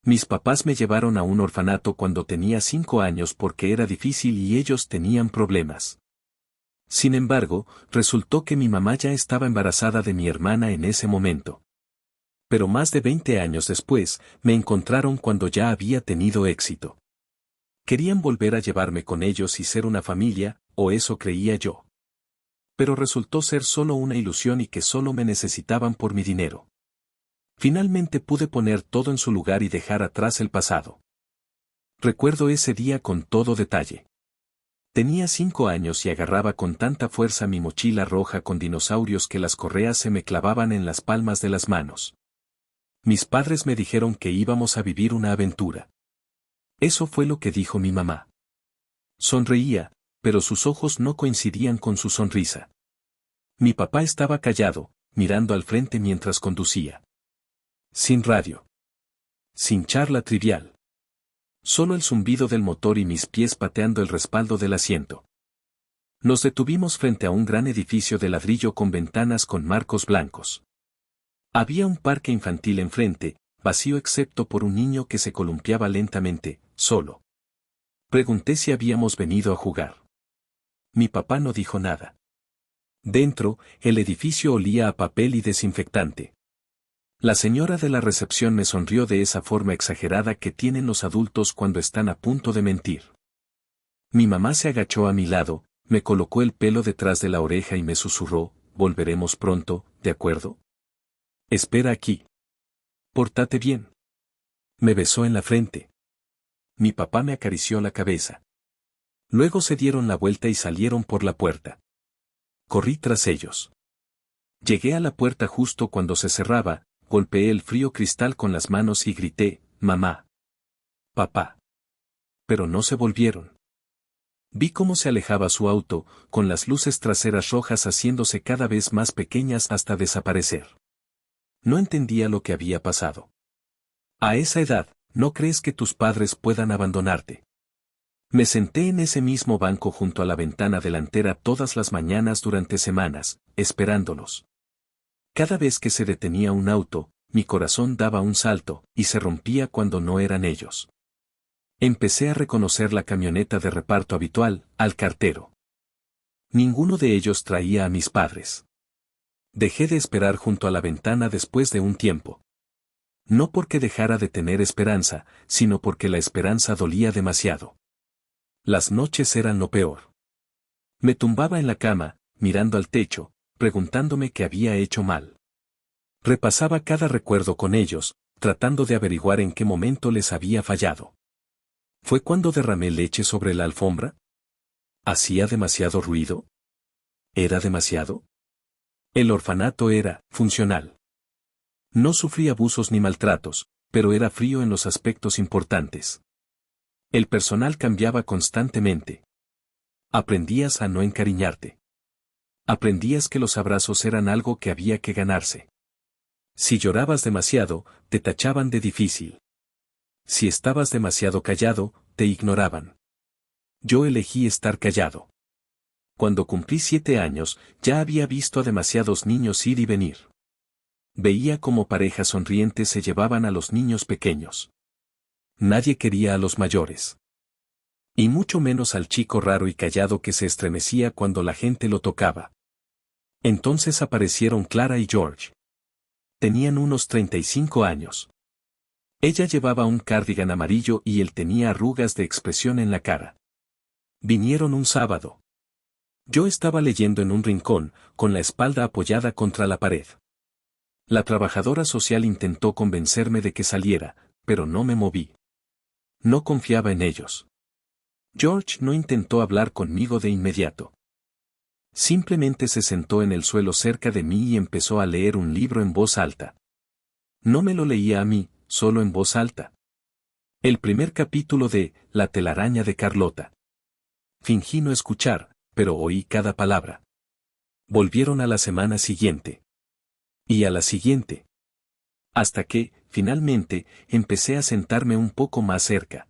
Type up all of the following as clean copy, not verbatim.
Mis papás me llevaron a un orfanato cuando tenía 5 años porque era difícil y ellos tenían problemas. Sin embargo, resultó que mi mamá ya estaba embarazada de mi hermana en ese momento. Pero más de 20 años después, me encontraron cuando ya había tenido éxito. Querían volver a llevarme con ellos y ser una familia, o eso creía yo. Pero resultó ser solo una ilusión y que solo me necesitaban por mi dinero. Finalmente pude poner todo en su lugar y dejar atrás el pasado. Recuerdo ese día con todo detalle. Tenía 5 años y agarraba con tanta fuerza mi mochila roja con dinosaurios que las correas se me clavaban en las palmas de las manos. Mis padres me dijeron que íbamos a vivir una aventura. Eso fue lo que dijo mi mamá. Sonreía, pero sus ojos no coincidían con su sonrisa. Mi papá estaba callado, mirando al frente mientras conducía. Sin radio. Sin charla trivial. Solo el zumbido del motor y mis pies pateando el respaldo del asiento. Nos detuvimos frente a un gran edificio de ladrillo con ventanas con marcos blancos. Había un parque infantil enfrente, vacío excepto por un niño que se columpiaba lentamente, solo. Pregunté si habíamos venido a jugar. Mi papá no dijo nada. Dentro, el edificio olía a papel y desinfectante. La señora de la recepción me sonrió de esa forma exagerada que tienen los adultos cuando están a punto de mentir. Mi mamá se agachó a mi lado, me colocó el pelo detrás de la oreja y me susurró, volveremos pronto, ¿de acuerdo? Espera aquí. Pórtate bien. Me besó en la frente. Mi papá me acarició la cabeza. Luego se dieron la vuelta y salieron por la puerta. Corrí tras ellos. Llegué a la puerta justo cuando se cerraba, golpeé el frío cristal con las manos y grité, «Mamá. Papá». Pero no se volvieron. Vi cómo se alejaba su auto, con las luces traseras rojas haciéndose cada vez más pequeñas hasta desaparecer. No entendía lo que había pasado. A esa edad, ¿no crees que tus padres puedan abandonarte? Me senté en ese mismo banco junto a la ventana delantera todas las mañanas durante semanas, esperándolos. Cada vez que se detenía un auto, mi corazón daba un salto, y se rompía cuando no eran ellos. Empecé a reconocer la camioneta de reparto habitual, al cartero. Ninguno de ellos traía a mis padres. Dejé de esperar junto a la ventana después de un tiempo. No porque dejara de tener esperanza, sino porque la esperanza dolía demasiado. Las noches eran lo peor. Me tumbaba en la cama, mirando al techo, preguntándome qué había hecho mal. Repasaba cada recuerdo con ellos, tratando de averiguar en qué momento les había fallado. ¿Fue cuando derramé leche sobre la alfombra? ¿Hacía demasiado ruido? ¿Era demasiado? El orfanato era funcional. No sufrí abusos ni maltratos, pero era frío en los aspectos importantes. El personal cambiaba constantemente. Aprendías a no encariñarte. Aprendías que los abrazos eran algo que había que ganarse. Si llorabas demasiado, te tachaban de difícil. Si estabas demasiado callado, te ignoraban. Yo elegí estar callado. Cuando cumplí 7 años, ya había visto a demasiados niños ir y venir. Veía cómo parejas sonrientes se llevaban a los niños pequeños. Nadie quería a los mayores. Y mucho menos al chico raro y callado que se estremecía cuando la gente lo tocaba. Entonces aparecieron Clara y George. Tenían unos 35 años. Ella llevaba un cardigan amarillo y él tenía arrugas de expresión en la cara. Vinieron un sábado. Yo estaba leyendo en un rincón, con la espalda apoyada contra la pared. La trabajadora social intentó convencerme de que saliera, pero no me moví. No confiaba en ellos. George no intentó hablar conmigo de inmediato. Simplemente se sentó en el suelo cerca de mí y empezó a leer un libro en voz alta. No me lo leía a mí, solo en voz alta. El primer capítulo de La telaraña de Carlota. Fingí no escuchar, pero oí cada palabra. Volvieron a la semana siguiente. Y a la siguiente. Hasta que, finalmente, empecé a sentarme un poco más cerca.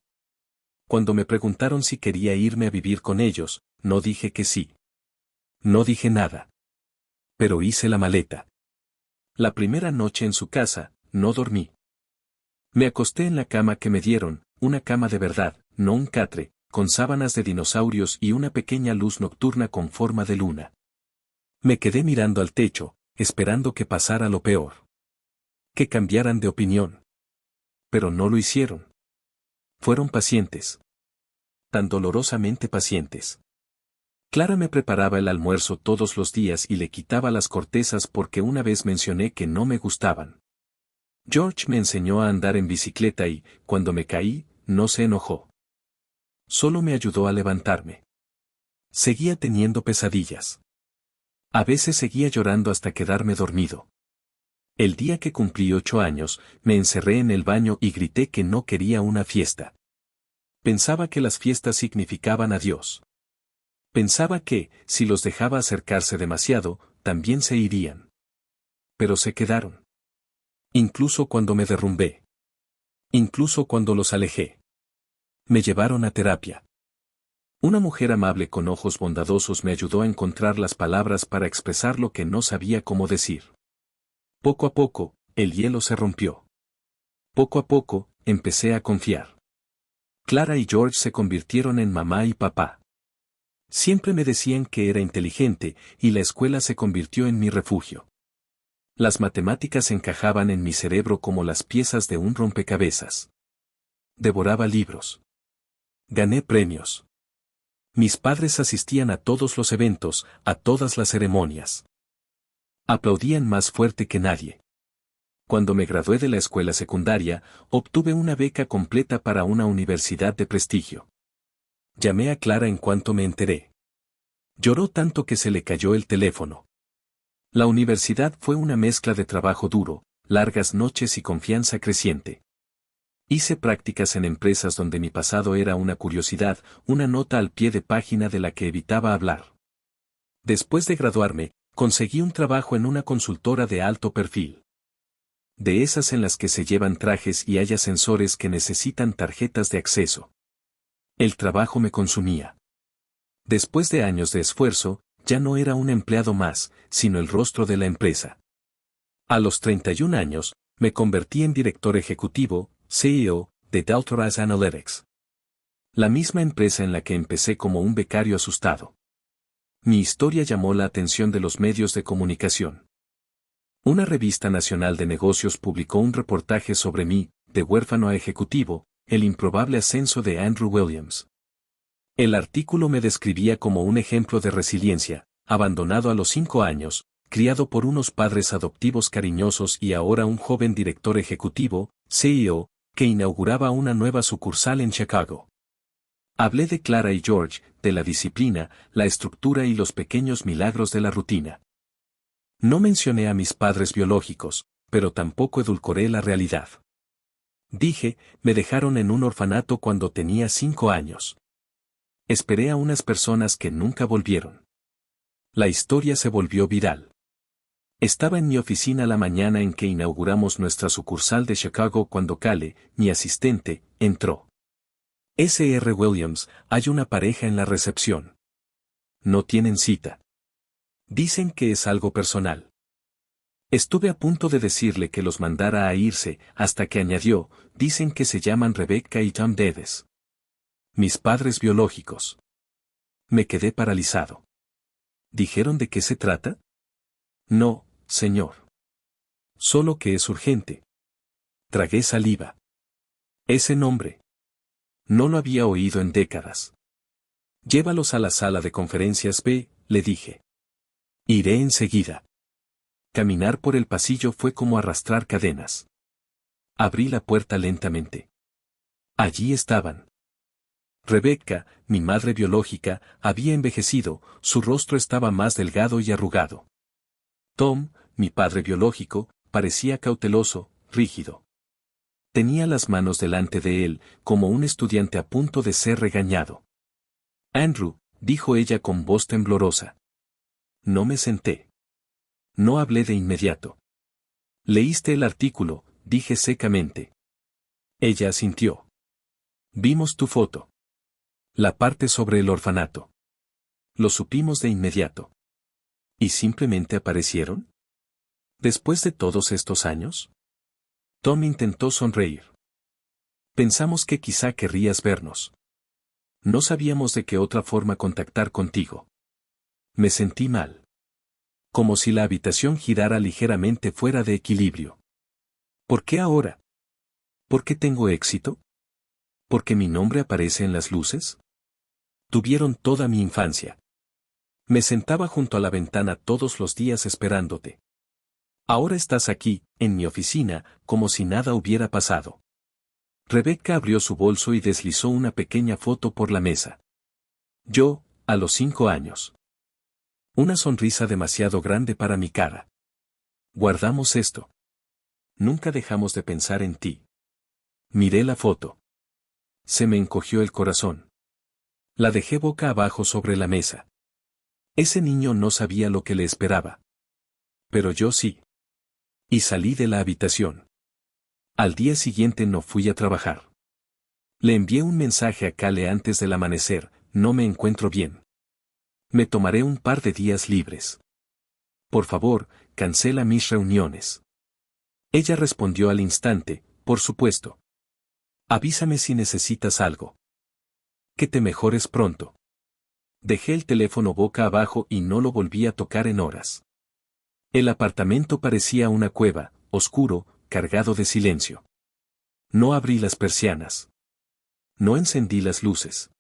Cuando me preguntaron si quería irme a vivir con ellos, no dije que sí. No dije nada. Pero hice la maleta. La primera noche en su casa, no dormí. Me acosté en la cama que me dieron, una cama de verdad, no un catre, con sábanas de dinosaurios y una pequeña luz nocturna con forma de luna. Me quedé mirando al techo, esperando que pasara lo peor. Que cambiaran de opinión. Pero no lo hicieron. Fueron pacientes. Tan dolorosamente pacientes. Clara me preparaba el almuerzo todos los días y le quitaba las cortezas porque una vez mencioné que no me gustaban. George me enseñó a andar en bicicleta y, cuando me caí, no se enojó. Solo me ayudó a levantarme. Seguía teniendo pesadillas. A veces seguía llorando hasta quedarme dormido. El día que cumplí 8 años, me encerré en el baño y grité que no quería una fiesta. Pensaba que las fiestas significaban adiós. Pensaba que, si los dejaba acercarse demasiado, también se irían. Pero se quedaron. Incluso cuando me derrumbé. Incluso cuando los alejé. Me llevaron a terapia. Una mujer amable con ojos bondadosos me ayudó a encontrar las palabras para expresar lo que no sabía cómo decir. Poco a poco, el hielo se rompió. Poco a poco, empecé a confiar. Clara y George se convirtieron en mamá y papá. Siempre me decían que era inteligente, y la escuela se convirtió en mi refugio. Las matemáticas encajaban en mi cerebro como las piezas de un rompecabezas. Devoraba libros. Gané premios. Mis padres asistían a todos los eventos, a todas las ceremonias. Aplaudían más fuerte que nadie. Cuando me gradué de la escuela secundaria, obtuve una beca completa para una universidad de prestigio. Llamé a Clara en cuanto me enteré. Lloró tanto que se le cayó el teléfono. La universidad fue una mezcla de trabajo duro, largas noches y confianza creciente. Hice prácticas en empresas donde mi pasado era una curiosidad, una nota al pie de página de la que evitaba hablar. Después de graduarme, conseguí un trabajo en una consultora de alto perfil. De esas en las que se llevan trajes y hay ascensores que necesitan tarjetas de acceso. El trabajo me consumía. Después de años de esfuerzo, ya no era un empleado más, sino el rostro de la empresa. A los 31 años, me convertí en director ejecutivo, CEO, de Daltoraz Analytics. La misma empresa en la que empecé como un becario asustado. Mi historia llamó la atención de los medios de comunicación. Una revista nacional de negocios publicó un reportaje sobre mí, de huérfano a ejecutivo, el improbable ascenso de Andrew Williams. El artículo me describía como un ejemplo de resiliencia, abandonado a los 5 años, criado por unos padres adoptivos cariñosos y ahora un joven director ejecutivo, CEO, que inauguraba una nueva sucursal en Chicago. Hablé de Clara y George, de la disciplina, la estructura y los pequeños milagros de la rutina. No mencioné a mis padres biológicos, pero tampoco edulcoré la realidad. Dije, me dejaron en un orfanato cuando tenía 5 años. Esperé a unas personas que nunca volvieron. La historia se volvió viral. Estaba en mi oficina la mañana en que inauguramos nuestra sucursal de Chicago cuando Cale, mi asistente, entró. Sr. Williams, hay una pareja en la recepción. No tienen cita. Dicen que es algo personal. Estuve a punto de decirle que los mandara a irse, hasta que añadió, dicen que se llaman Rebecca y Tom Davis. Mis padres biológicos. Me quedé paralizado. ¿Dijeron de qué se trata? No, señor. Solo que es urgente. Tragué saliva. Ese nombre. No lo había oído en décadas. Llévalos a la sala de conferencias B, le dije. Iré enseguida. Caminar por el pasillo fue como arrastrar cadenas. Abrí la puerta lentamente. Allí estaban. Rebecca, mi madre biológica, había envejecido, su rostro estaba más delgado y arrugado. Tom, mi padre biológico, parecía cauteloso, rígido. Tenía las manos delante de él, como un estudiante a punto de ser regañado. Andrew, dijo ella con voz temblorosa. No me senté. No hablé de inmediato. ¿Leíste el artículo?, dije secamente. Ella asintió. Vimos tu foto. La parte sobre el orfanato. Lo supimos de inmediato. ¿Y simplemente aparecieron? ¿Después de todos estos años? Tom intentó sonreír. Pensamos que quizá querrías vernos. No sabíamos de qué otra forma contactar contigo. Me sentí mal. Como si la habitación girara ligeramente fuera de equilibrio. ¿Por qué ahora? ¿Por qué tengo éxito? ¿Por qué mi nombre aparece en las luces? Tuvieron toda mi infancia. Me sentaba junto a la ventana todos los días esperándote. Ahora estás aquí, en mi oficina, como si nada hubiera pasado. Rebecca abrió su bolso y deslizó una pequeña foto por la mesa. Yo, a los 5 años. Una sonrisa demasiado grande para mi cara. Guardamos esto. Nunca dejamos de pensar en ti. Miré la foto. Se me encogió el corazón. La dejé boca abajo sobre la mesa. Ese niño no sabía lo que le esperaba. Pero yo sí. Y salí de la habitación. Al día siguiente no fui a trabajar. Le envié un mensaje a Kale antes del amanecer: no me encuentro bien. Me tomaré un par de días libres. Por favor, cancela mis reuniones. Ella respondió al instante: por supuesto. Avísame si necesitas algo. Que te mejores pronto. Dejé el teléfono boca abajo y no lo volví a tocar en horas. El apartamento parecía una cueva, oscuro, cargado de silencio. No abrí las persianas. No encendí las luces.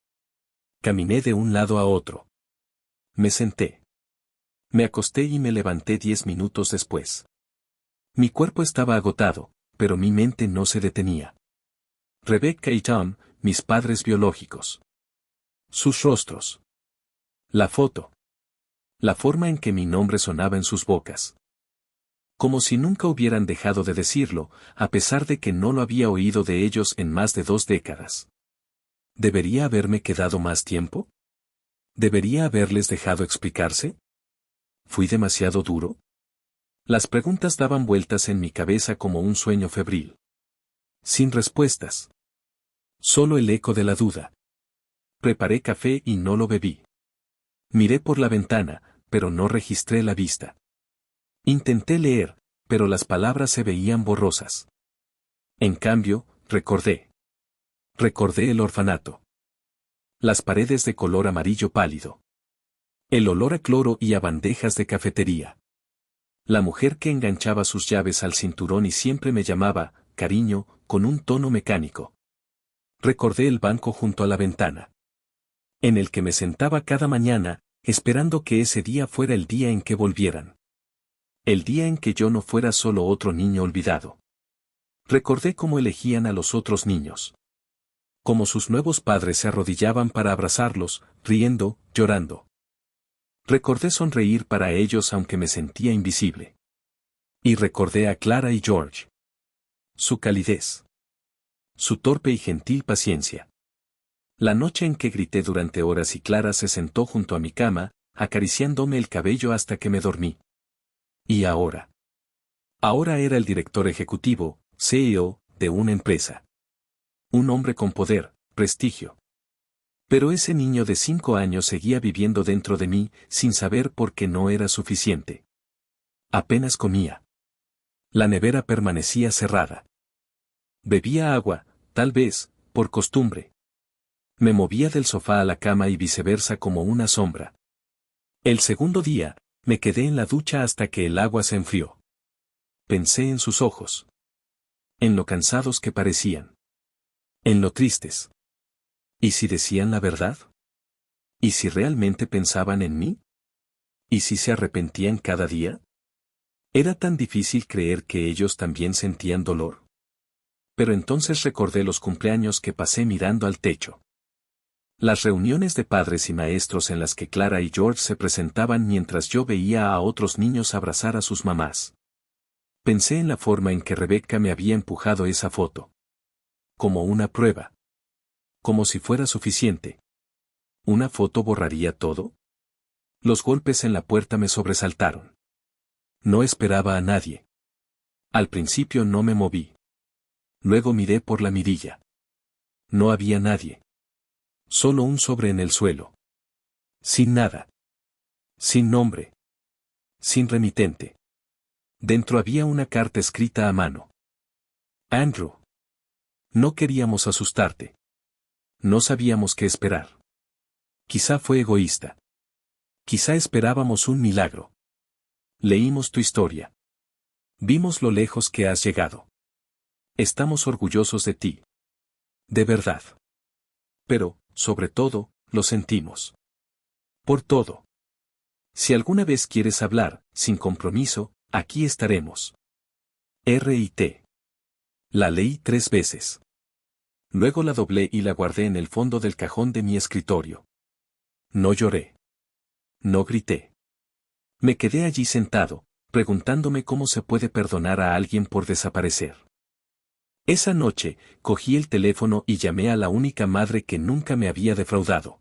Caminé de un lado a otro. Me senté. Me acosté y me levanté 10 minutos después. Mi cuerpo estaba agotado, pero mi mente no se detenía. Rebecca y Tom, mis padres biológicos. Sus rostros. La foto. La forma en que mi nombre sonaba en sus bocas. Como si nunca hubieran dejado de decirlo, a pesar de que no lo había oído de ellos en más de 2 décadas. ¿Debería haberme quedado más tiempo? ¿Debería haberles dejado explicarse? ¿Fui demasiado duro? Las preguntas daban vueltas en mi cabeza como un sueño febril. Sin respuestas. Solo el eco de la duda. Preparé café y no lo bebí. Miré por la ventana, pero no registré la vista. Intenté leer, pero las palabras se veían borrosas. En cambio, recordé. Recordé el orfanato. Las paredes de color amarillo pálido. El olor a cloro y a bandejas de cafetería. La mujer que enganchaba sus llaves al cinturón y siempre me llamaba, cariño, con un tono mecánico. Recordé el banco junto a la ventana. En el que me sentaba cada mañana, esperando que ese día fuera el día en que volvieran. El día en que yo no fuera solo otro niño olvidado. Recordé cómo elegían a los otros niños. Cómo sus nuevos padres se arrodillaban para abrazarlos, riendo, llorando. Recordé sonreír para ellos aunque me sentía invisible. Y recordé a Clara y George. Su calidez. Su torpe y gentil paciencia. La noche en que grité durante horas y Clara se sentó junto a mi cama, acariciándome el cabello hasta que me dormí. ¿Y ahora? Ahora era el director ejecutivo, CEO, de una empresa. Un hombre con poder, prestigio. Pero ese niño de 5 años seguía viviendo dentro de mí, sin saber por qué no era suficiente. Apenas comía. La nevera permanecía cerrada. Bebía agua, tal vez, por costumbre. Me movía del sofá a la cama y viceversa como una sombra. El segundo día, me quedé en la ducha hasta que el agua se enfrió. Pensé en sus ojos. En lo cansados que parecían. En lo tristes. ¿Y si decían la verdad? ¿Y si realmente pensaban en mí? ¿Y si se arrepentían cada día? Era tan difícil creer que ellos también sentían dolor. Pero entonces recordé los cumpleaños que pasé mirando al techo. Las reuniones de padres y maestros en las que Clara y George se presentaban mientras yo veía a otros niños abrazar a sus mamás. Pensé en la forma en que Rebecca me había empujado esa foto. Como una prueba. Como si fuera suficiente. ¿Una foto borraría todo? Los golpes en la puerta me sobresaltaron. No esperaba a nadie. Al principio no me moví. Luego miré por la mirilla. No había nadie. Solo un sobre en el suelo. Sin nada. Sin nombre. Sin remitente. Dentro había una carta escrita a mano. Andrew. No queríamos asustarte. No sabíamos qué esperar. Quizá fue egoísta. Quizá esperábamos un milagro. Leímos tu historia. Vimos lo lejos que has llegado. Estamos orgullosos de ti. De verdad. Pero, sobre todo, lo sentimos. Por todo. Si alguna vez quieres hablar, sin compromiso, aquí estaremos. R.I.T. La leí 3 veces. Luego la doblé y la guardé en el fondo del cajón de mi escritorio. No lloré. No grité. Me quedé allí sentado, preguntándome cómo se puede perdonar a alguien por desaparecer. Esa noche, cogí el teléfono y llamé a la única madre que nunca me había defraudado.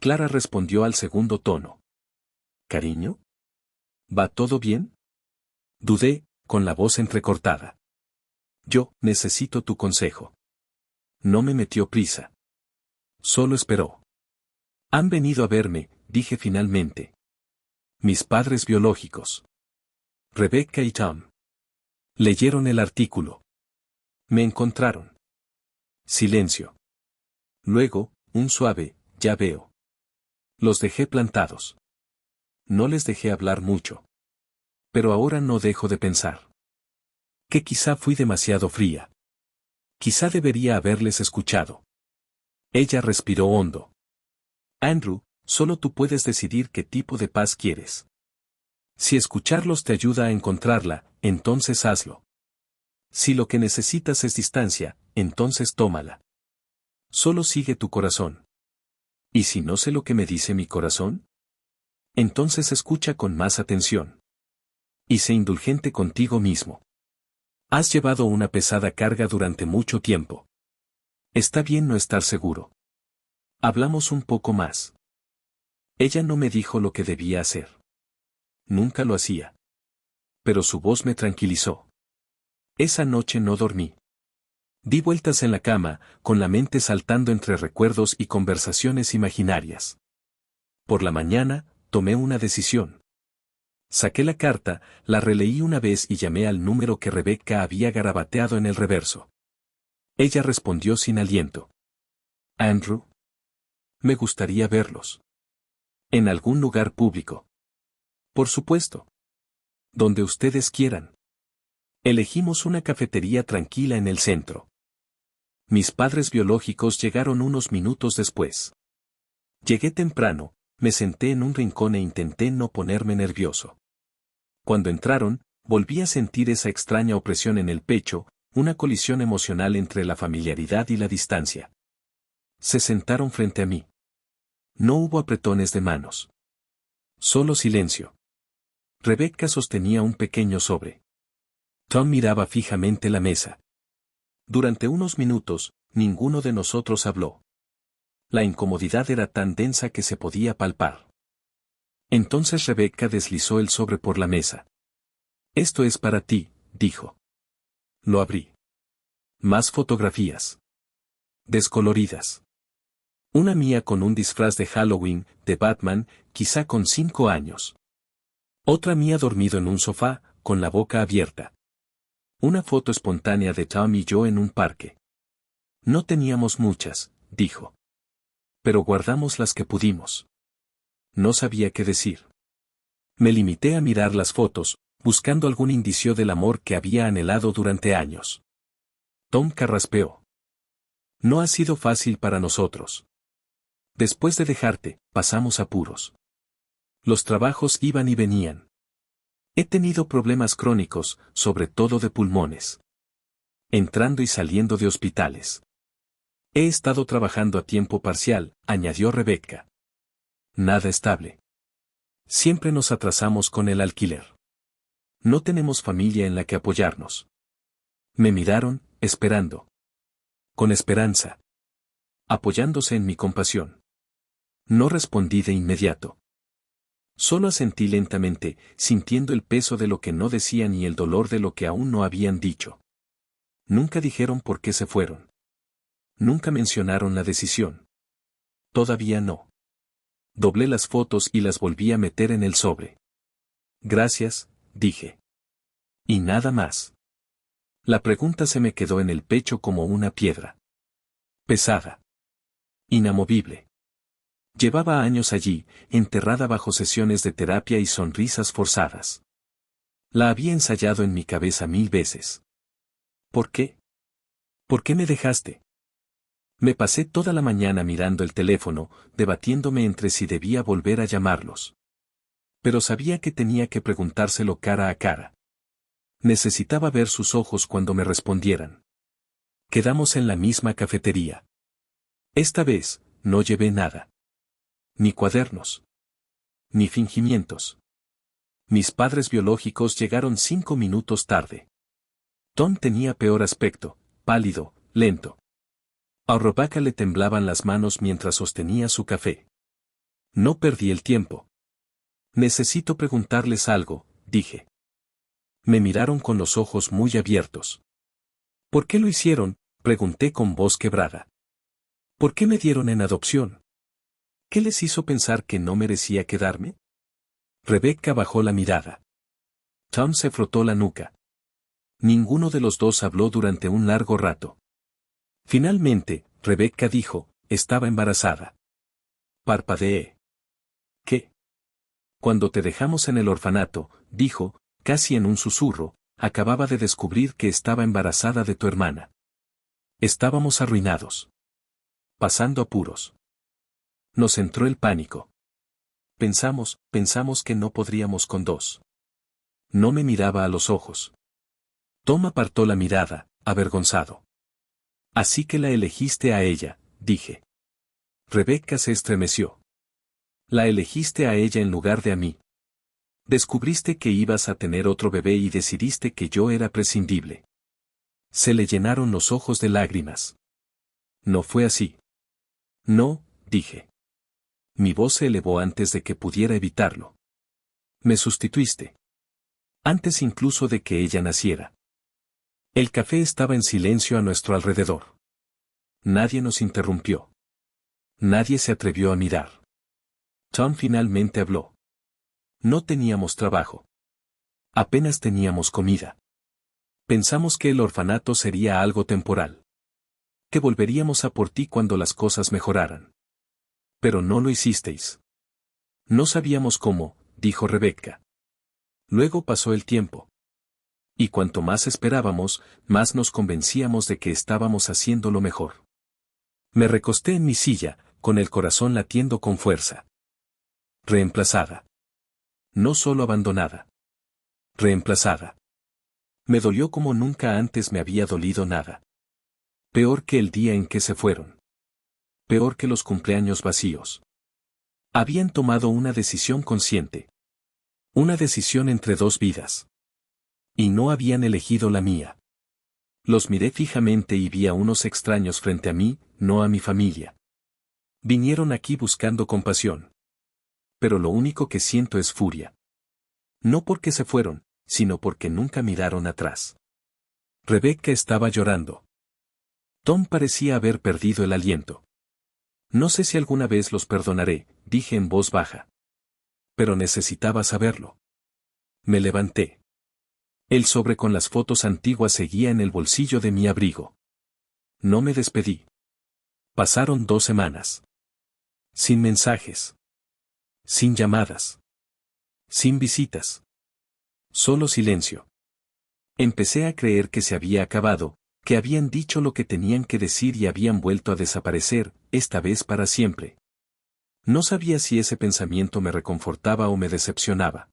Clara respondió al segundo tono. ¿Cariño? ¿Va todo bien? Dudé, con la voz entrecortada. Yo necesito tu consejo. No me metió prisa. Solo esperó. Han venido a verme, dije finalmente. Mis padres biológicos. Rebecca y Tom. Leyeron el artículo. Me encontraron. Silencio. Luego, un suave, ya veo. Los dejé plantados. No les dejé hablar mucho. Pero ahora no dejo de pensar. Que quizá fui demasiado fría. Quizá debería haberles escuchado. Ella respiró hondo. Andrew, solo tú puedes decidir qué tipo de paz quieres. Si escucharlos te ayuda a encontrarla, entonces hazlo. Si lo que necesitas es distancia, entonces tómala. Solo sigue tu corazón. ¿Y si no sé lo que me dice mi corazón? Entonces escucha con más atención. Y sé indulgente contigo mismo. Has llevado una pesada carga durante mucho tiempo. Está bien no estar seguro. Hablamos un poco más. Ella no me dijo lo que debía hacer. Nunca lo hacía. Pero su voz me tranquilizó. Esa noche no dormí. Di vueltas en la cama, con la mente saltando entre recuerdos y conversaciones imaginarias. Por la mañana, tomé una decisión. Saqué la carta, la releí una vez y llamé al número que Rebecca había garabateado en el reverso. Ella respondió sin aliento. Andrew. Me gustaría verlos. En algún lugar público. Por supuesto. Donde ustedes quieran. Elegimos una cafetería tranquila en el centro. Mis padres biológicos llegaron unos minutos después. Llegué temprano, me senté en un rincón e intenté no ponerme nervioso. Cuando entraron, volví a sentir esa extraña opresión en el pecho, una colisión emocional entre la familiaridad y la distancia. Se sentaron frente a mí. No hubo apretones de manos. Solo silencio. Rebecca sostenía un pequeño sobre. Tom miraba fijamente la mesa. Durante unos minutos, ninguno de nosotros habló. La incomodidad era tan densa que se podía palpar. Entonces Rebecca deslizó el sobre por la mesa. Esto es para ti, dijo. Lo abrí. Más fotografías. Descoloridas. Una mía con un disfraz de Halloween, de Batman, quizá con 5 años. Otra mía dormido en un sofá, con la boca abierta. Una foto espontánea de Tom y yo en un parque. No teníamos muchas, dijo. Pero guardamos las que pudimos. No sabía qué decir. Me limité a mirar las fotos, buscando algún indicio del amor que había anhelado durante años. Tom carraspeó. No ha sido fácil para nosotros. Después de dejarte, pasamos apuros. Los trabajos iban y venían. He tenido problemas crónicos, sobre todo de pulmones. Entrando y saliendo de hospitales. He estado trabajando a tiempo parcial, añadió Rebecca. Nada estable. Siempre nos atrasamos con el alquiler. No tenemos familia en la que apoyarnos. Me miraron, esperando. Con esperanza. Apoyándose en mi compasión. No respondí de inmediato. Solo asentí lentamente, sintiendo el peso de lo que no decían y el dolor de lo que aún no habían dicho. Nunca dijeron por qué se fueron. Nunca mencionaron la decisión. Todavía no. Doblé las fotos y las volví a meter en el sobre. Gracias, dije. Y nada más. La pregunta se me quedó en el pecho como una piedra. Pesada. Inamovible. Llevaba años allí, enterrada bajo sesiones de terapia y sonrisas forzadas. La había ensayado en mi cabeza 1000 veces. ¿Por qué? ¿Por qué me dejaste? Me pasé toda la mañana mirando el teléfono, debatiéndome entre si debía volver a llamarlos. Pero sabía que tenía que preguntárselo cara a cara. Necesitaba ver sus ojos cuando me respondieran. Quedamos en la misma cafetería. Esta vez, no llevé nada. Ni cuadernos. Ni fingimientos. Mis padres biológicos llegaron 5 minutos tarde. Tom tenía peor aspecto, pálido, lento. A Rebecca le temblaban las manos mientras sostenía su café. No perdí el tiempo. Necesito preguntarles algo, dije. Me miraron con los ojos muy abiertos. ¿Por qué lo hicieron?, pregunté con voz quebrada. ¿Por qué me dieron en adopción? ¿Qué les hizo pensar que no merecía quedarme? Rebecca bajó la mirada. Tom se frotó la nuca. Ninguno de los dos habló durante un largo rato. Finalmente, Rebecca dijo, estaba embarazada. Parpadeé. ¿Qué? Cuando te dejamos en el orfanato, dijo, casi en un susurro, acababa de descubrir que estaba embarazada de tu hermana. Estábamos arruinados. Pasando apuros. Nos entró el pánico. Pensamos que no podríamos con dos. No me miraba a los ojos. Tom apartó la mirada, avergonzado. Así que la elegiste a ella, dije. Rebecca se estremeció. La elegiste a ella en lugar de a mí. Descubriste que ibas a tener otro bebé y decidiste que yo era prescindible. Se le llenaron los ojos de lágrimas. No fue así. No, dije. Mi voz se elevó antes de que pudiera evitarlo. Me sustituiste. Antes incluso de que ella naciera. El café estaba en silencio a nuestro alrededor. Nadie nos interrumpió. Nadie se atrevió a mirar. Tom finalmente habló. No teníamos trabajo. Apenas teníamos comida. Pensamos que el orfanato sería algo temporal. Que volveríamos a por ti cuando las cosas mejoraran. Pero no lo hicisteis. No sabíamos cómo, dijo Rebecca. Luego pasó el tiempo. Y cuanto más esperábamos, más nos convencíamos de que estábamos haciendo lo mejor. Me recosté en mi silla, con el corazón latiendo con fuerza. Reemplazada. No solo abandonada. Reemplazada. Me dolió como nunca antes me había dolido nada. Peor que el día en que se fueron. Peor que los cumpleaños vacíos. Habían tomado una decisión consciente. Una decisión entre dos vidas. Y no habían elegido la mía. Los miré fijamente y vi a unos extraños frente a mí, no a mi familia. Vinieron aquí buscando compasión. Pero lo único que siento es furia. No porque se fueron, sino porque nunca miraron atrás. Rebecca estaba llorando. Tom parecía haber perdido el aliento. No sé si alguna vez los perdonaré, dije en voz baja. Pero necesitaba saberlo. Me levanté. El sobre con las fotos antiguas seguía en el bolsillo de mi abrigo. No me despedí. Pasaron 2 semanas. Sin mensajes. Sin llamadas. Sin visitas. Solo silencio. Empecé a creer que se había acabado, que habían dicho lo que tenían que decir y habían vuelto a desaparecer, esta vez para siempre. No sabía si ese pensamiento me reconfortaba o me decepcionaba.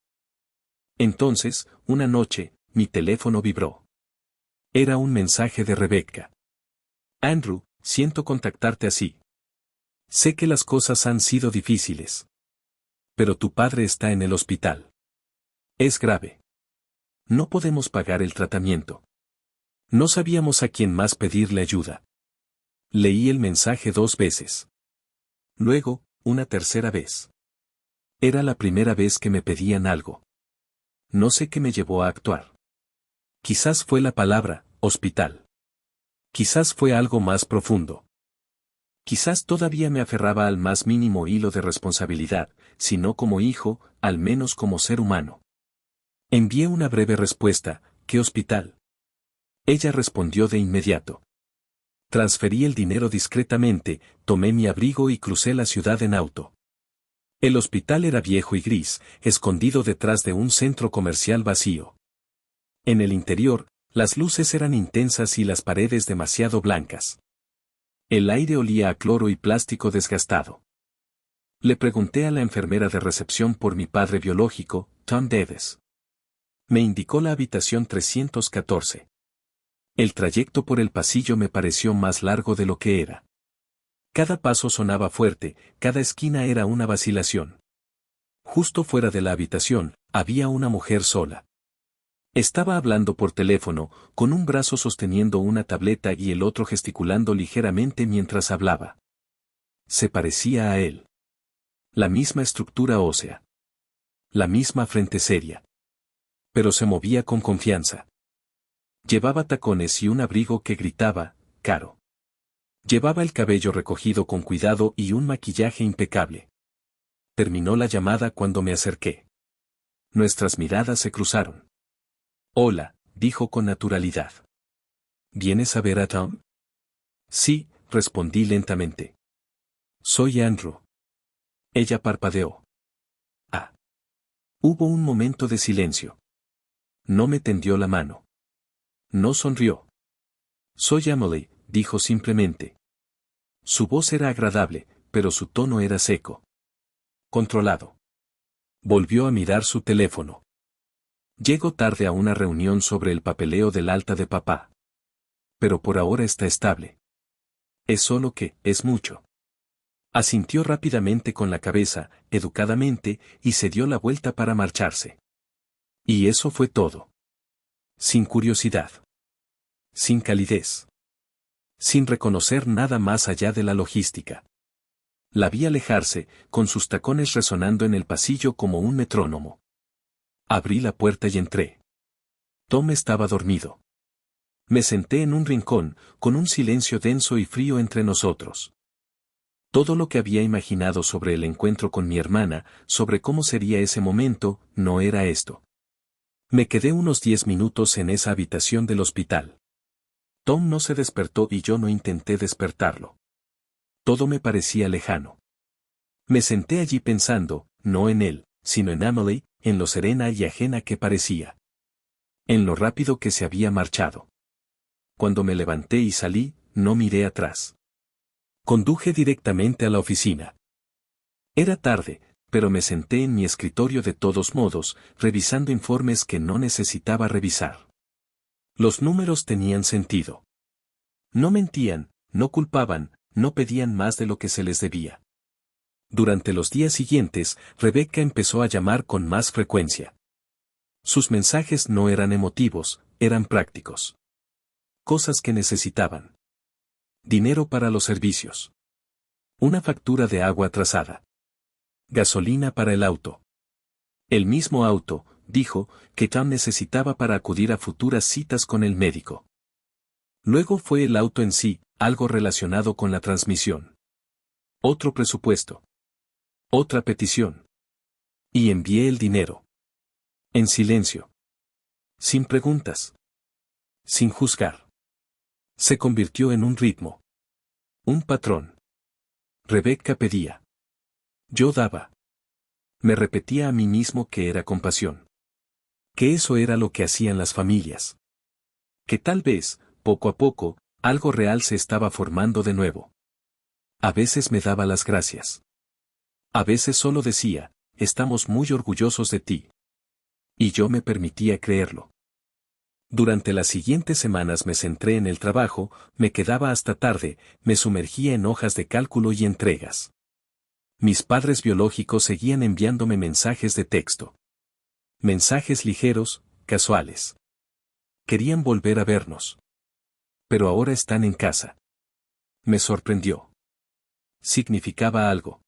Entonces, una noche, mi teléfono vibró. Era un mensaje de Rebecca. Andrew, siento contactarte así. Sé que las cosas han sido difíciles. Pero tu padre está en el hospital. Es grave. No podemos pagar el tratamiento. No sabíamos a quién más pedirle ayuda. Leí el mensaje 2 veces. Luego, una tercera vez. Era la primera vez que me pedían algo. No sé qué me llevó a actuar. Quizás fue la palabra, hospital. Quizás fue algo más profundo. Quizás todavía me aferraba al más mínimo hilo de responsabilidad, si no como hijo, al menos como ser humano. Envié una breve respuesta, ¿qué hospital? Ella respondió de inmediato. Transferí el dinero discretamente, tomé mi abrigo y crucé la ciudad en auto. El hospital era viejo y gris, escondido detrás de un centro comercial vacío. En el interior, las luces eran intensas y las paredes demasiado blancas. El aire olía a cloro y plástico desgastado. Le pregunté a la enfermera de recepción por mi padre biológico, Tom Davis. Me indicó la habitación 314. El trayecto por el pasillo me pareció más largo de lo que era. Cada paso sonaba fuerte, cada esquina era una vacilación. Justo fuera de la habitación, había una mujer sola. Estaba hablando por teléfono, con un brazo sosteniendo una tableta y el otro gesticulando ligeramente mientras hablaba. Se parecía a él. La misma estructura ósea. La misma frente seria. Pero se movía con confianza. Llevaba tacones y un abrigo que gritaba, caro. Llevaba el cabello recogido con cuidado y un maquillaje impecable. Terminó la llamada cuando me acerqué. Nuestras miradas se cruzaron. Hola, dijo con naturalidad. ¿Vienes a ver a Tom? Sí, respondí lentamente. Soy Andrew. Ella parpadeó. Ah. Hubo un momento de silencio. No me tendió la mano. No sonrió. Soy Emily, dijo simplemente. Su voz era agradable, pero su tono era seco. Controlado. Volvió a mirar su teléfono. Llego tarde a una reunión sobre el papeleo del alta de papá. Pero por ahora está estable. Es solo que, es mucho. Asintió rápidamente con la cabeza, educadamente, y se dio la vuelta para marcharse. Y eso fue todo. Sin curiosidad. Sin calidez. Sin reconocer nada más allá de la logística. La vi alejarse, con sus tacones resonando en el pasillo como un metrónomo. Abrí la puerta y entré. Tom estaba dormido. Me senté en un rincón, con un silencio denso y frío entre nosotros. Todo lo que había imaginado sobre el encuentro con mi hermana, sobre cómo sería ese momento, no era esto. Me quedé unos 10 minutos en esa habitación del hospital. Tom no se despertó y yo no intenté despertarlo. Todo me parecía lejano. Me senté allí pensando, no en él, sino en Emily, en lo serena y ajena que parecía. En lo rápido que se había marchado. Cuando me levanté y salí, no miré atrás. Conduje directamente a la oficina. Era tarde, pero me senté en mi escritorio de todos modos, revisando informes que no necesitaba revisar. Los números tenían sentido. No mentían, no culpaban, no pedían más de lo que se les debía. Durante los días siguientes, Rebecca empezó a llamar con más frecuencia. Sus mensajes no eran emotivos, eran prácticos. Cosas que necesitaban. Dinero para los servicios. Una factura de agua atrasada. Gasolina para el auto. El mismo auto, dijo, que Tom necesitaba para acudir a futuras citas con el médico. Luego fue el auto en sí, algo relacionado con la transmisión. Otro presupuesto. Otra petición. Y envié el dinero. En silencio. Sin preguntas. Sin juzgar. Se convirtió en un ritmo. Un patrón. Rebecca pedía. Yo daba. Me repetía a mí mismo que era compasión. Que eso era lo que hacían las familias. Que tal vez, poco a poco, algo real se estaba formando de nuevo. A veces me daba las gracias. A veces solo decía, estamos muy orgullosos de ti. Y yo me permitía creerlo. Durante las siguientes semanas me centré en el trabajo, me quedaba hasta tarde, me sumergía en hojas de cálculo y entregas. Mis padres biológicos seguían enviándome mensajes de texto. Mensajes ligeros, casuales. Querían volver a vernos. Pero ahora están en casa. Me sorprendió. Significaba algo.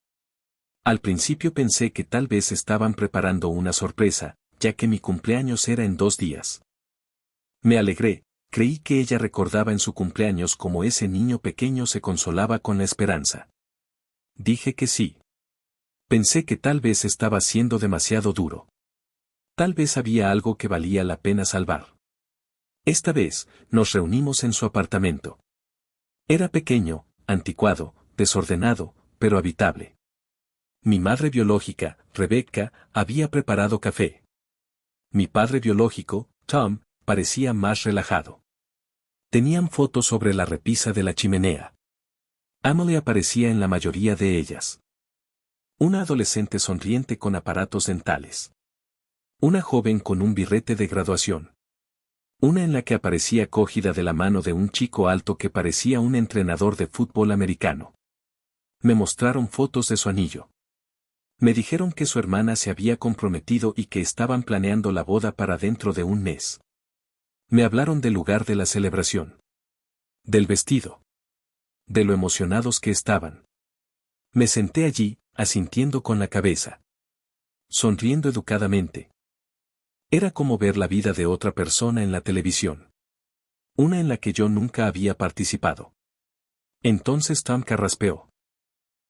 Al principio pensé que tal vez estaban preparando una sorpresa, ya que mi cumpleaños era en 2 días. Me alegré, creí que ella recordaba en su cumpleaños como ese niño pequeño se consolaba con la esperanza. Dije que sí. Pensé que tal vez estaba siendo demasiado duro. Tal vez había algo que valía la pena salvar. Esta vez, nos reunimos en su apartamento. Era pequeño, anticuado, desordenado, pero habitable. Mi madre biológica, Rebecca, había preparado café. Mi padre biológico, Tom, parecía más relajado. Tenían fotos sobre la repisa de la chimenea. Emily aparecía en la mayoría de ellas. Una adolescente sonriente con aparatos dentales. Una joven con un birrete de graduación. Una en la que aparecía cogida de la mano de un chico alto que parecía un entrenador de fútbol americano. Me mostraron fotos de su anillo. Me dijeron que su hermana se había comprometido y que estaban planeando la boda para dentro de un mes. Me hablaron del lugar de la celebración. Del vestido. De lo emocionados que estaban. Me senté allí, asintiendo con la cabeza. Sonriendo educadamente. Era como ver la vida de otra persona en la televisión. Una en la que yo nunca había participado. Entonces Tom carraspeó.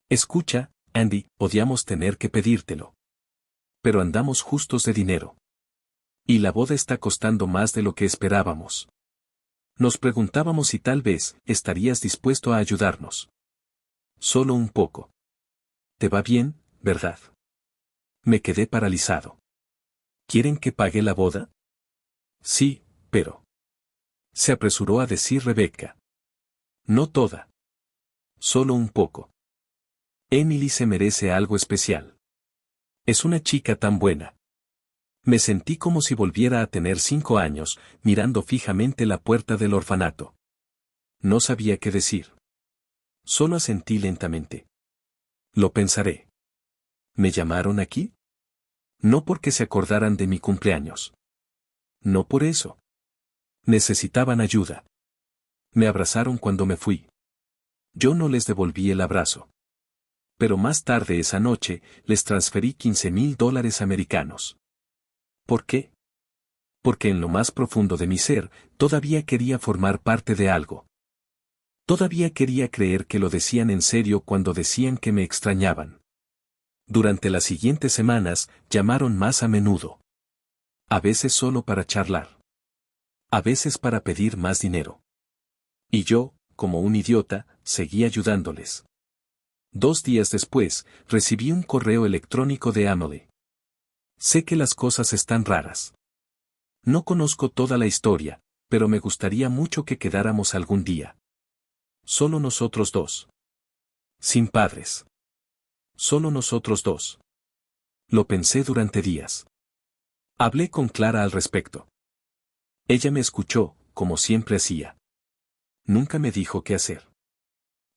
Escucha, Andy, podíamos tener que pedírtelo. Pero andamos justos de dinero. Y la boda está costando más de lo que esperábamos. Nos preguntábamos si tal vez estarías dispuesto a ayudarnos. Solo un poco. ¿Te va bien, verdad? Me quedé paralizado. ¿Quieren que pague la boda? Sí, pero... se apresuró a decir Rebecca. No toda. Solo un poco. Emily se merece algo especial. Es una chica tan buena. Me sentí como si volviera a tener 5 años, mirando fijamente la puerta del orfanato. No sabía qué decir. Solo asentí lentamente. Lo pensaré. ¿Me llamaron aquí? No porque se acordaran de mi cumpleaños. No por eso. Necesitaban ayuda. Me abrazaron cuando me fui. Yo no les devolví el abrazo. Pero más tarde esa noche, les transferí $15,000 americanos. ¿Por qué? Porque en lo más profundo de mi ser, todavía quería formar parte de algo. Todavía quería creer que lo decían en serio cuando decían que me extrañaban. Durante las siguientes semanas, llamaron más a menudo. A veces solo para charlar. A veces para pedir más dinero. Y yo, como un idiota, seguí ayudándoles. 2 días después, recibí un correo electrónico de Emily. Sé que las cosas están raras. No conozco toda la historia, pero me gustaría mucho que quedáramos algún día. Solo nosotros dos. Sin padres. Solo nosotros dos. Lo pensé durante días. Hablé con Clara al respecto. Ella me escuchó, como siempre hacía. Nunca me dijo qué hacer.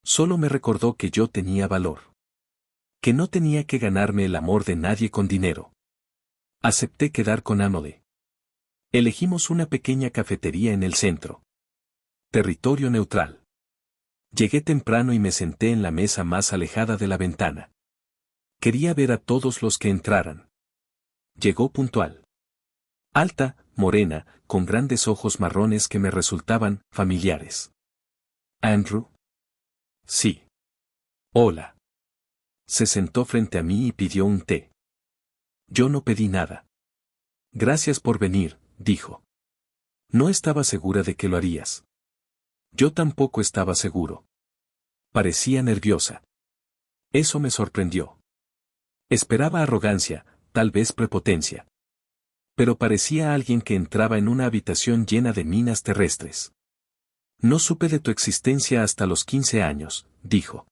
Solo me recordó que yo tenía valor. Que no tenía que ganarme el amor de nadie con dinero. Acepté quedar con Emily. Elegimos una pequeña cafetería en el centro. Territorio neutral. Llegué temprano y me senté en la mesa más alejada de la ventana. Quería ver a todos los que entraran. Llegó puntual. Alta, morena, con grandes ojos marrones que me resultaban familiares. ¿Andrew? Sí. Hola. Se sentó frente a mí y pidió un té. Yo no pedí nada. Gracias por venir, dijo. No estaba segura de que lo harías. Yo tampoco estaba seguro. Parecía nerviosa. Eso me sorprendió. Esperaba arrogancia, tal vez prepotencia. Pero parecía alguien que entraba en una habitación llena de minas terrestres. No supe de tu existencia hasta los 15 años, dijo.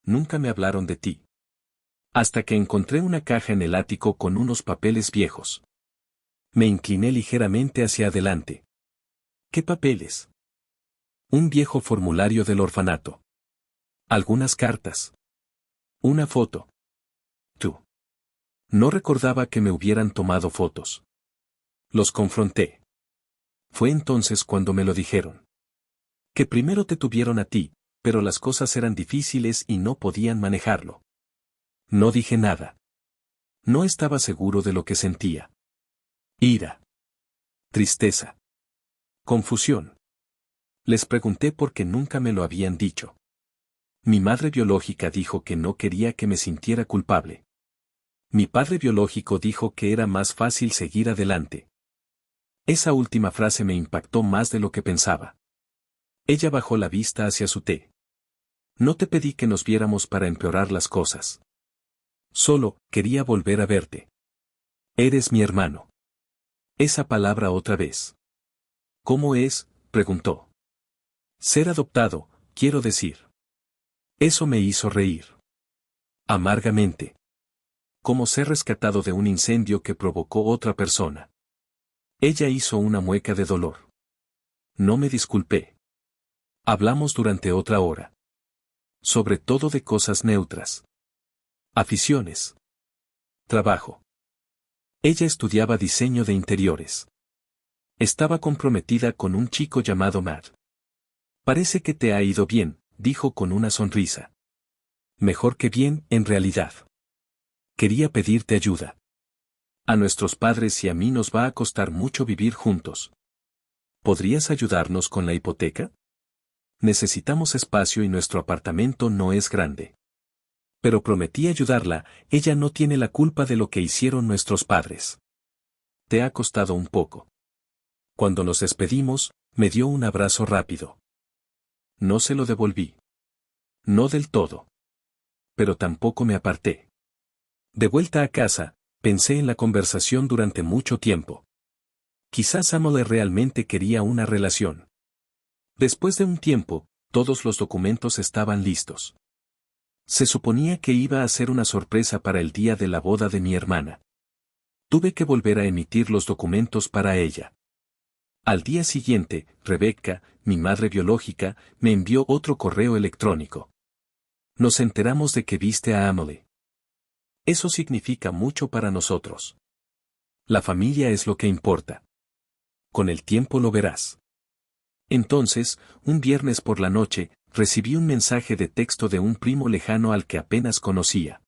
Nunca me hablaron de ti. Hasta que encontré una caja en el ático con unos papeles viejos. Me incliné ligeramente hacia adelante. ¿Qué papeles? Un viejo formulario del orfanato. Algunas cartas. Una foto. Tú. No recordaba que me hubieran tomado fotos. Los confronté. Fue entonces cuando me lo dijeron. Que primero te tuvieron a ti, pero las cosas eran difíciles y no podían manejarlo. No dije nada. No estaba seguro de lo que sentía. Ira. Tristeza. Confusión. Les pregunté por qué nunca me lo habían dicho. Mi madre biológica dijo que no quería que me sintiera culpable. Mi padre biológico dijo que era más fácil seguir adelante. Esa última frase me impactó más de lo que pensaba. Ella bajó la vista hacia su té. No te pedí que nos viéramos para empeorar las cosas. Solo, quería volver a verte. Eres mi hermano. Esa palabra otra vez. ¿Cómo es?, preguntó. Ser adoptado, quiero decir. Eso me hizo reír. Amargamente. Como ser rescatado de un incendio que provocó otra persona. Ella hizo una mueca de dolor. No me disculpé. Hablamos durante otra hora. Sobre todo de cosas neutras. Aficiones. Trabajo. Ella estudiaba diseño de interiores. Estaba comprometida con un chico llamado Matt. Parece que te ha ido bien, dijo con una sonrisa. Mejor que bien, en realidad. Quería pedirte ayuda. A nuestros padres y a mí nos va a costar mucho vivir juntos. ¿Podrías ayudarnos con la hipoteca? Necesitamos espacio y nuestro apartamento no es grande. Pero prometí ayudarla, ella no tiene la culpa de lo que hicieron nuestros padres. Te ha costado un poco. Cuando nos despedimos, me dio un abrazo rápido. No se lo devolví. No del todo. Pero tampoco me aparté. De vuelta a casa, pensé en la conversación durante mucho tiempo. Quizás Emily realmente quería una relación. Después de un tiempo, todos los documentos estaban listos. Se suponía que iba a ser una sorpresa para el día de la boda de mi hermana. Tuve que volver a emitir los documentos para ella. Al día siguiente, Rebecca, mi madre biológica, me envió otro correo electrónico. Nos enteramos de que viste a Emily. Eso significa mucho para nosotros. La familia es lo que importa. Con el tiempo lo verás. Entonces, un viernes por la noche, recibí un mensaje de texto de un primo lejano al que apenas conocía.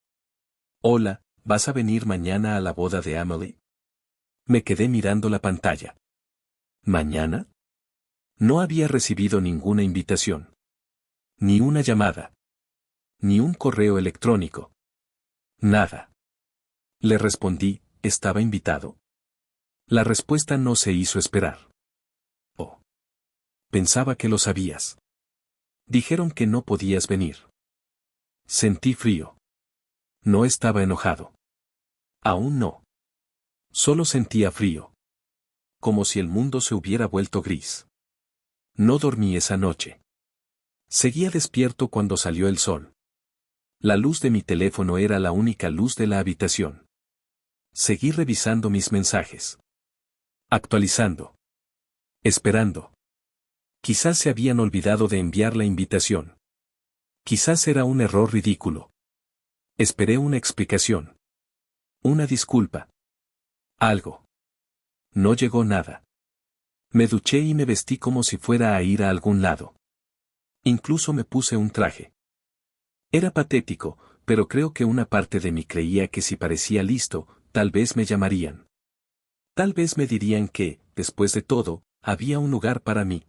Hola, ¿vas a venir mañana a la boda de Emily? Me quedé mirando la pantalla. ¿Mañana? No había recibido ninguna invitación. Ni una llamada. Ni un correo electrónico. Nada. Le respondí, ¿estaba invitado? La respuesta no se hizo esperar. Oh. Pensaba que lo sabías. Dijeron que no podías venir. Sentí frío. No estaba enojado. Aún no. Solo sentía frío. Como si el mundo se hubiera vuelto gris. No dormí esa noche. Seguía despierto cuando salió el sol. La luz de mi teléfono era la única luz de la habitación. Seguí revisando mis mensajes. Actualizando. Esperando. Quizás se habían olvidado de enviar la invitación. Quizás era un error ridículo. Esperé una explicación. Una disculpa. Algo. No llegó nada. Me duché y me vestí como si fuera a ir a algún lado. Incluso me puse un traje. Era patético, pero creo que una parte de mí creía que si parecía listo, tal vez me llamarían. Tal vez me dirían que, después de todo, había un lugar para mí.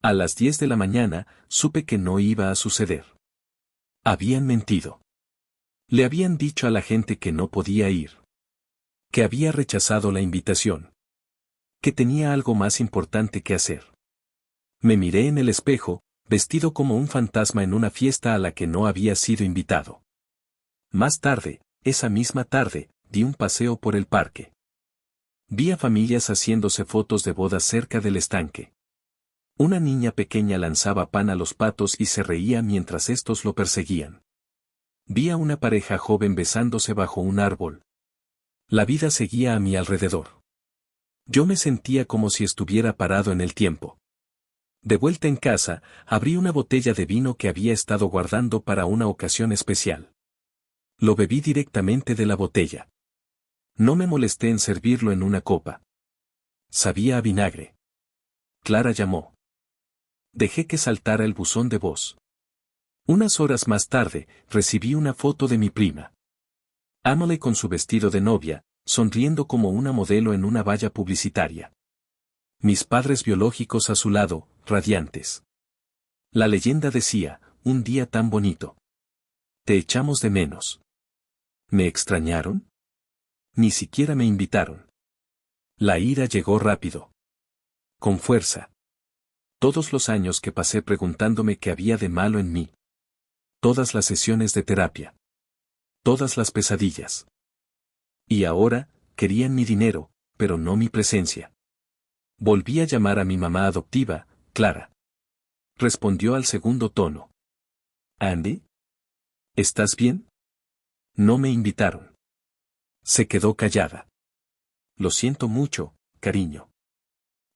A las 10 de la mañana, supe que no iba a suceder. Habían mentido. Le habían dicho a la gente que no podía ir. Que había rechazado la invitación. Que tenía algo más importante que hacer. Me miré en el espejo, vestido como un fantasma en una fiesta a la que no había sido invitado. Más tarde, esa misma tarde, di un paseo por el parque. Vi a familias haciéndose fotos de bodas cerca del estanque. Una niña pequeña lanzaba pan a los patos y se reía mientras estos lo perseguían. Vi a una pareja joven besándose bajo un árbol. La vida seguía a mi alrededor. Yo me sentía como si estuviera parado en el tiempo. De vuelta en casa, abrí una botella de vino que había estado guardando para una ocasión especial. Lo bebí directamente de la botella. No me molesté en servirlo en una copa. Sabía a vinagre. Clara llamó. Dejé que saltara el buzón de voz. Unas horas más tarde, recibí una foto de mi prima. Emily con su vestido de novia, sonriendo como una modelo en una valla publicitaria. Mis padres biológicos a su lado, radiantes. La leyenda decía, un día tan bonito. Te echamos de menos. ¿Me extrañaron? Ni siquiera me invitaron. La ira llegó rápido. Con fuerza. Todos los años que pasé preguntándome qué había de malo en mí. Todas las sesiones de terapia. Todas las pesadillas. Y ahora, querían mi dinero, pero no mi presencia. Volví a llamar a mi mamá adoptiva, Clara. Respondió al segundo tono. ¿Andy? ¿Estás bien? No me invitaron. Se quedó callada. Lo siento mucho, cariño.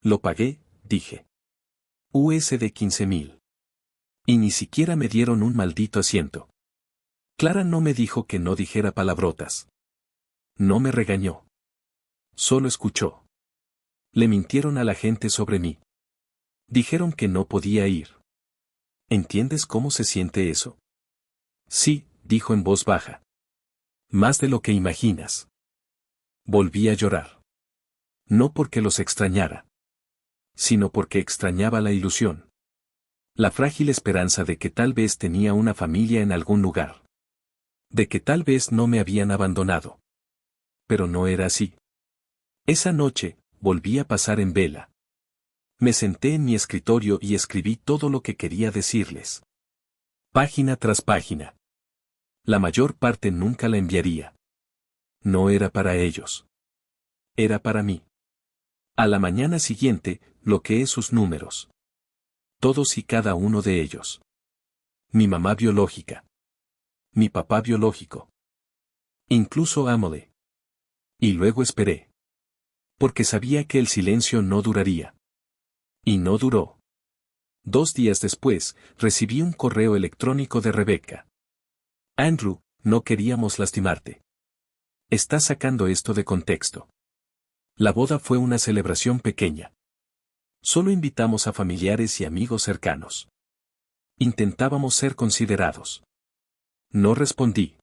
Lo pagué, dije. USD 15,000. Y ni siquiera me dieron un maldito asiento. Clara no me dijo que no dijera palabrotas. No me regañó. Solo escuchó. Le mintieron a la gente sobre mí. Dijeron que no podía ir. ¿Entiendes cómo se siente eso? Sí, dijo en voz baja. Más de lo que imaginas. Volví a llorar. No porque los extrañara, sino porque extrañaba la ilusión. La frágil esperanza de que tal vez tenía una familia en algún lugar. De que tal vez no me habían abandonado. Pero no era así. Esa noche, volví a pasar en vela. Me senté en mi escritorio y escribí todo lo que quería decirles. Página tras página. La mayor parte nunca la enviaría. No era para ellos. Era para mí. A la mañana siguiente, bloqueé sus números. Todos y cada uno de ellos. Mi mamá biológica. Mi papá biológico. Incluso Amole. Y luego esperé. Porque sabía que el silencio no duraría. Y no duró. 2 días después, recibí un correo electrónico de Rebecca. Andrew, no queríamos lastimarte. Estás sacando esto de contexto. La boda fue una celebración pequeña. Solo invitamos a familiares y amigos cercanos. Intentábamos ser considerados. No respondí.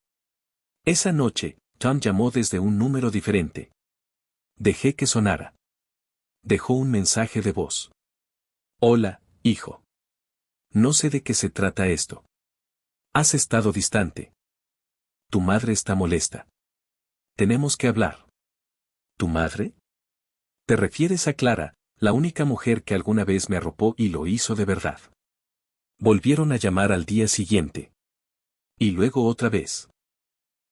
Esa noche, Tom llamó desde un número diferente. Dejé que sonara. Dejó un mensaje de voz. Hola, hijo. No sé de qué se trata esto. Has estado distante. Tu madre está molesta. Tenemos que hablar. ¿Tu madre? ¿Te refieres a Clara, la única mujer que alguna vez me arropó y lo hizo de verdad? Volvieron a llamar al día siguiente. Y luego otra vez.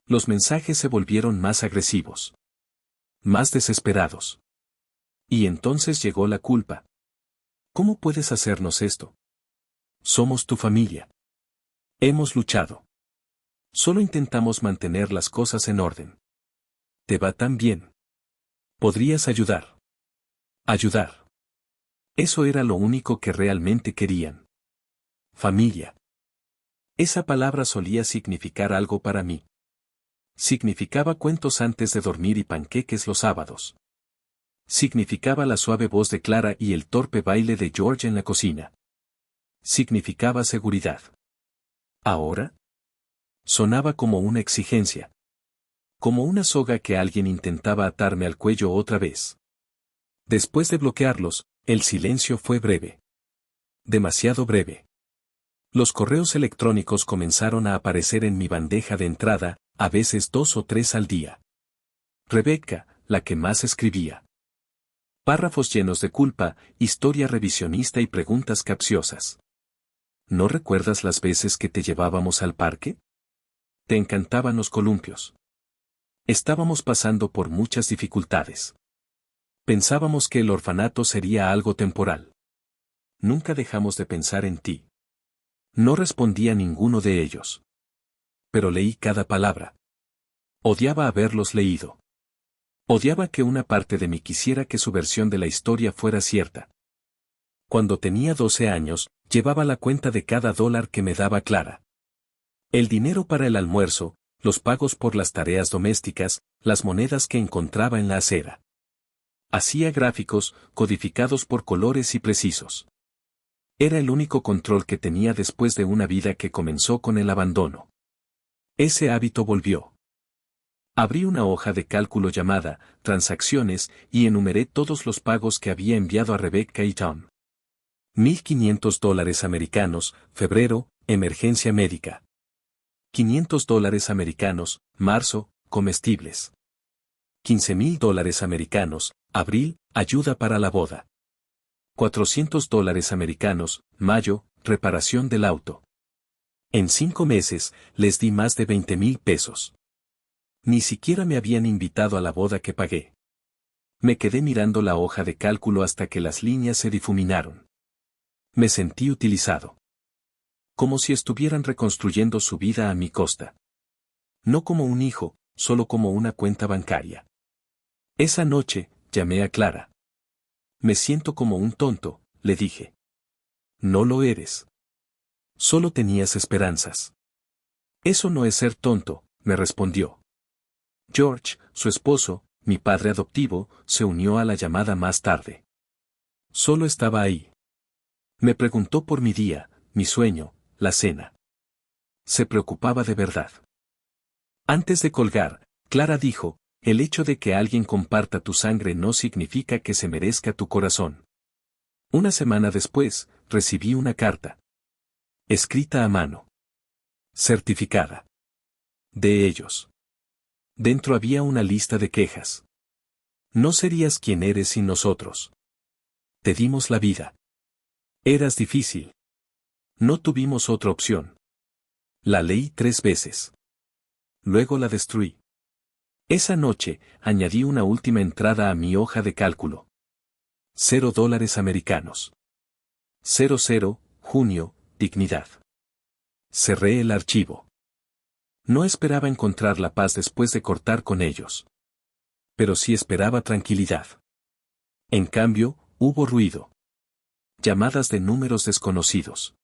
Los mensajes se volvieron más agresivos. Más desesperados. Y entonces llegó la culpa. ¿Cómo puedes hacernos esto? Somos tu familia. Hemos luchado. Solo intentamos mantener las cosas en orden. ¿Te va tan bien? ¿Podrías ayudar? Ayudar. Eso era lo único que realmente querían. Familia. Esa palabra solía significar algo para mí. Significaba cuentos antes de dormir y panqueques los sábados. Significaba la suave voz de Clara y el torpe baile de George en la cocina. Significaba seguridad. ¿Ahora? Sonaba como una exigencia. Como una soga que alguien intentaba atarme al cuello otra vez. Después de bloquearlos, el silencio fue breve. Demasiado breve. Los correos electrónicos comenzaron a aparecer en mi bandeja de entrada, a veces 2 o 3 al día. Rebecca, la que más escribía. Párrafos llenos de culpa, historia revisionista y preguntas capciosas. ¿No recuerdas las veces que te llevábamos al parque? Te encantaban los columpios. Estábamos pasando por muchas dificultades. Pensábamos que el orfanato sería algo temporal. Nunca dejamos de pensar en ti. No respondía ninguno de ellos. Pero leí cada palabra. Odiaba haberlos leído. Odiaba que una parte de mí quisiera que su versión de la historia fuera cierta. Cuando tenía 12 años, llevaba la cuenta de cada dólar que me daba Clara. El dinero para el almuerzo, los pagos por las tareas domésticas, las monedas que encontraba en la acera. Hacía gráficos, codificados por colores y precisos. Era el único control que tenía después de una vida que comenzó con el abandono. Ese hábito volvió. Abrí una hoja de cálculo llamada Transacciones y enumeré todos los pagos que había enviado a Rebecca y Tom. $1,500 americanos, febrero, emergencia médica. $500 americanos, marzo, comestibles. $15,000 americanos, Abril, ayuda para la boda. $400 americanos, mayo, reparación del auto. En 5 meses, les di más de 20,000 pesos. Ni siquiera me habían invitado a la boda que pagué. Me quedé mirando la hoja de cálculo hasta que las líneas se difuminaron. Me sentí utilizado. Como si estuvieran reconstruyendo su vida a mi costa. No como un hijo, solo como una cuenta bancaria. Esa noche, llamé a Clara. Me siento como un tonto, le dije. No lo eres. Solo tenías esperanzas. Eso no es ser tonto, me respondió. George, su esposo, mi padre adoptivo, se unió a la llamada más tarde. Solo estaba ahí. Me preguntó por mi día, mi sueño, la cena. Se preocupaba de verdad. Antes de colgar, Clara dijo, el hecho de que alguien comparta tu sangre no significa que se merezca tu corazón. Una semana después, recibí una carta. Escrita a mano. Certificada. De ellos. Dentro había una lista de quejas. No serías quien eres sin nosotros. Te dimos la vida. Eras difícil. No tuvimos otra opción. La leí 3 veces. Luego la destruí. Esa noche, añadí una última entrada a mi hoja de cálculo. $0 americanos. 00, junio, dignidad. Cerré el archivo. No esperaba encontrar la paz después de cortar con ellos. Pero sí esperaba tranquilidad. En cambio, hubo ruido. Llamadas de números desconocidos.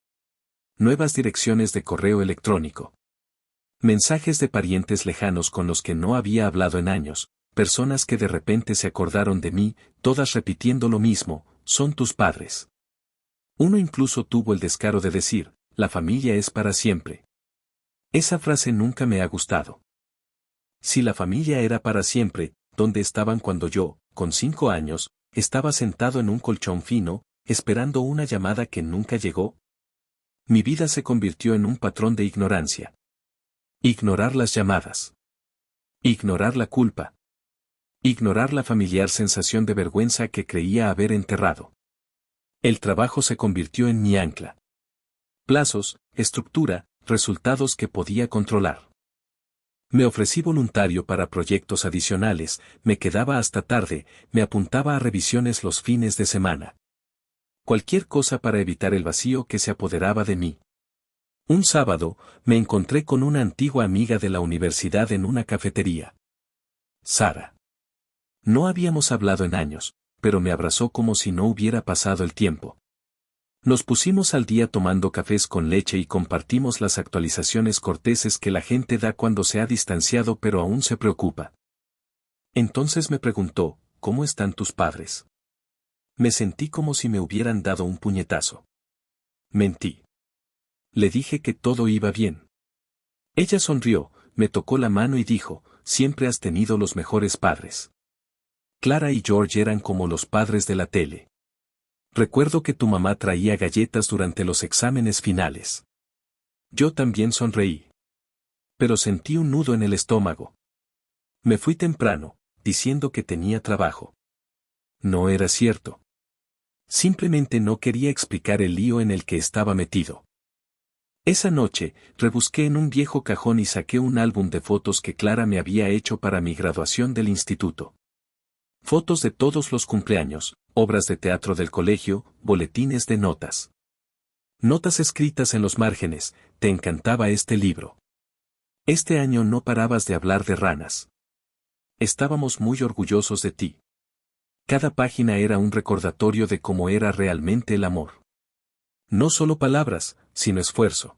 Nuevas direcciones de correo electrónico. Mensajes de parientes lejanos con los que no había hablado en años, personas que de repente se acordaron de mí, todas repitiendo lo mismo, son tus padres. Uno incluso tuvo el descaro de decir, la familia es para siempre. Esa frase nunca me ha gustado. Si la familia era para siempre, ¿dónde estaban cuando yo, con 5 años, estaba sentado en un colchón fino, esperando una llamada que nunca llegó? Mi vida se convirtió en un patrón de ignorancia. Ignorar las llamadas. Ignorar la culpa. Ignorar la familiar sensación de vergüenza que creía haber enterrado. El trabajo se convirtió en mi ancla. Plazos, estructura, resultados que podía controlar. Me ofrecí voluntario para proyectos adicionales, me quedaba hasta tarde, me apuntaba a revisiones los fines de semana. Cualquier cosa para evitar el vacío que se apoderaba de mí. Un sábado, me encontré con una antigua amiga de la universidad en una cafetería. Sara. No habíamos hablado en años, pero me abrazó como si no hubiera pasado el tiempo. Nos pusimos al día tomando cafés con leche y compartimos las actualizaciones corteses que la gente da cuando se ha distanciado pero aún se preocupa. Entonces me preguntó, ¿cómo están tus padres? Me sentí como si me hubieran dado un puñetazo. Mentí. Le dije que todo iba bien. Ella sonrió, me tocó la mano y dijo, siempre has tenido los mejores padres. Clara y George eran como los padres de la tele. Recuerdo que tu mamá traía galletas durante los exámenes finales. Yo también sonreí. Pero sentí un nudo en el estómago. Me fui temprano, diciendo que tenía trabajo. No era cierto. Simplemente no quería explicar el lío en el que estaba metido. Esa noche, rebusqué en un viejo cajón y saqué un álbum de fotos que Clara me había hecho para mi graduación del instituto. Fotos de todos los cumpleaños, obras de teatro del colegio, boletines de notas. Notas escritas en los márgenes, te encantaba este libro. Este año no parabas de hablar de ranas. Estábamos muy orgullosos de ti. Cada página era un recordatorio de cómo era realmente el amor. No solo palabras, sino esfuerzo.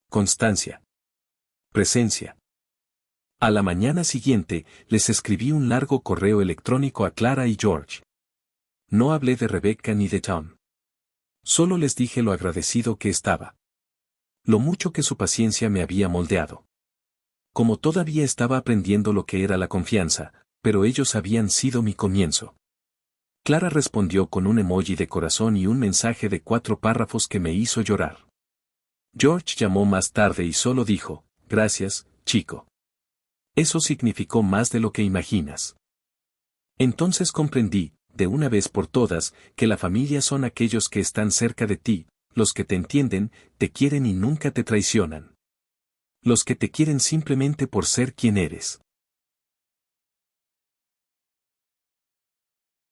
Constancia. Presencia. A la mañana siguiente, les escribí un largo correo electrónico a Clara y George. No hablé de Rebecca ni de Tom. Solo les dije lo agradecido que estaba. Lo mucho que su paciencia me había moldeado. Como todavía estaba aprendiendo lo que era la confianza, pero ellos habían sido mi comienzo. Clara respondió con un emoji de corazón y un mensaje de 4 párrafos que me hizo llorar. George llamó más tarde y solo dijo, gracias, chico. Eso significó más de lo que imaginas. Entonces comprendí, de una vez por todas, que la familia son aquellos que están cerca de ti, los que te entienden, te quieren y nunca te traicionan. Los que te quieren simplemente por ser quien eres.